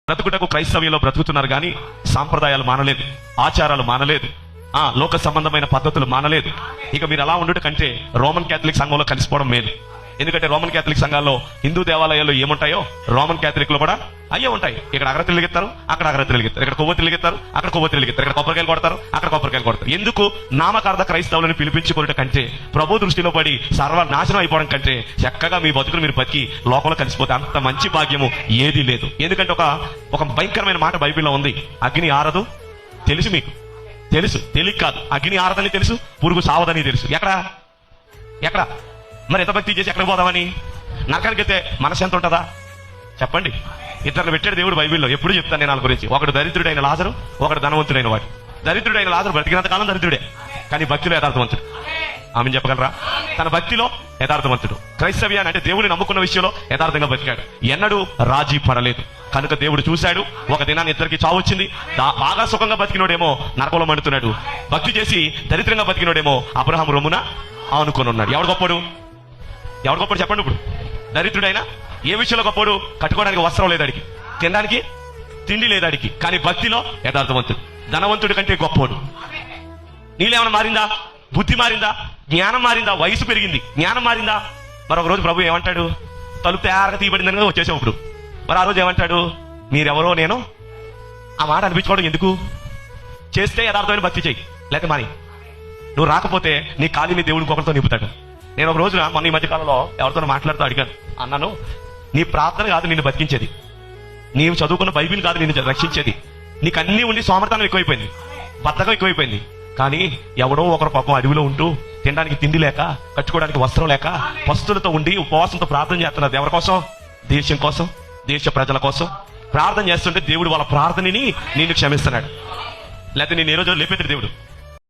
బ్రతుకుటకు క్రైస్తవ్యంలో బ్రతుకుతున్నారు కానీ సాంప్రదాయాలు మానలేదు, ఆచారాలు మానలేదు, లోక సంబంధమైన పద్ధతులు మానలేదు. ఇక మీరు అలా ఉండుట కంటే రోమన్ క్యాథలిక్ సంఘంలో కలిసిపోవడం మేలు. ఎందుకంటే రోమన్ క్యాథలిక్ సంఘాల్లో హిందూ దేవాలయాల్లో ఏముంటాయో రోమన్ క్యాథలిక్ లో కూడా అయ్యే ఉంటాయి. ఇక్కడ అగరత్తులు ఎత్తారు, అక్కడ అగరత్తులు ఎత్తారు, ఇక్కడ కొవ్వొత్తులు ఎత్తారు, అక్కడ కొవ్వొత్తులు ఎత్తారు, ఇక్కడ కొబ్బరికాయలు కొడతారు, అక్కడ కొబ్బరికాయలు కొడతారు. ఎందుకు? నామకార్థ క్రైస్తవులను పిలిపించుకునే కంటే, ప్రభు దృష్టిలో పడి సర్వనాశనం అయిపోవడం కంటే చక్కగా మీ బతుకులు మీరు బతికి లోకంలో కలిసిపోతే అంత మంచి భాగ్యము ఏదీ లేదు. ఎందుకంటే ఒక భయంకరమైన మాట బైబిల్లో ఉంది, అగ్ని ఆరదు. తెలుసు, మీకు తెలుసు, తెలియక కాదు. అగ్ని ఆరదని తెలుసు, పురుగు సావదని తెలుసు. ఎక్కడ మరి ఎంత భక్తి చేసి ఎక్కడికి పోదామని? నరకానికి అయితే మనసు ఎంత ఉంటుందా చెప్పండి? ఇద్దరు పెట్టాడు దేవుడు బైబిల్లో. ఎప్పుడు చెప్తాను నేను వాళ్ళ గురించి. ఒకడు దరిద్రుడైన లాజరు, ఒకడు ధనవంతుడైన వాడు. దరిద్రుడైన లాజరు బ్రతికినంత కాలం దరిద్రుడే, కానీ భక్తిలో యథార్థవంతుడు. ఆమె చెప్పగలరా? తన భక్తిలో యథార్థవంతుడు. క్రైస్తవ్యాన్ని అంటే దేవుని నమ్ముకున్న విషయంలో యథార్థంగా బతికాడు, ఎన్నడూ రాజీ పడలేదు. కనుక దేవుడు చూశాడు, ఒక దినాన్ని ఇద్దరికి చావు వచ్చింది. బాగా సుఖంగా బతికినోడేమో నరకంలో మండుతున్నాడు, భక్తి చేసి దరిద్రంగా బతికినోడేమో అబ్రహాము రొమ్మున ఆనుకొని ఉన్నాడు. ఎవడు గొప్పడు చెప్పండి? ఇప్పుడు దరిద్రుడైనా ఏ విషయంలో గొప్పడు? కట్టుకోవడానికి వస్త్రం లేదాడికి, తినడానికి తిండి లేదాడికి, కానీ భక్తిలో యథార్థవంతుడు. ధనవంతుడి కంటే గొప్పోడు. నీళ్ళేమైనా మారిందా? బుద్ధి మారిందా? జ్ఞానం మారిందా? వయసు పెరిగింది, జ్ఞానం మారిందా? మరొక రోజు ప్రభు ఏమంటాడు? తలుపు తయారుగా తీయబడిందని వచ్చేసాం. ఇప్పుడు మరి ఆ రోజు ఏమంటాడు? మీరెవరో నేను ఆ మాట అనిపించుకోవడం ఎందుకు? చేస్తే యథార్థమైన భక్తి చెయ్యి, లేకపోతే మాని. నువ్వు రాకపోతే నీ ఖాళీని దేవుడికి ఒకరితో నింపుతాడు. నేను ఒక రోజున మొన్న ఈ మధ్యకాలంలో ఎవరితో మాట్లాడుతూ అడిగాను, అన్నాను, నీ ప్రార్థన కాదు నిన్ను బతికించేది, నీవు చదువుకున్న బైబిల్ కాదు నిన్ను రక్షించేది. నీకు అన్నీ ఉండి సోమర్థనం ఎక్కువైపోయింది, బద్ధకం ఎక్కువైపోయింది. కానీ ఎవడో ఒకరు పాపం అడవిలో ఉంటూ తినడానికి తిండి లేక, కట్టుకోవడానికి వస్త్రం లేక, పస్తులతో ఉండి ఉపవాసంతో ప్రార్థన చేస్తున్నారు. ఎవరి కోసం? దేశం కోసం, దేశ ప్రజల కోసం ప్రార్థన చేస్తుంటే దేవుడు వాళ్ళ ప్రార్థనని నిన్ను క్షమిస్తున్నాడు. లేకపోతే నేను ఏ రోజు లేపేది దేవుడు.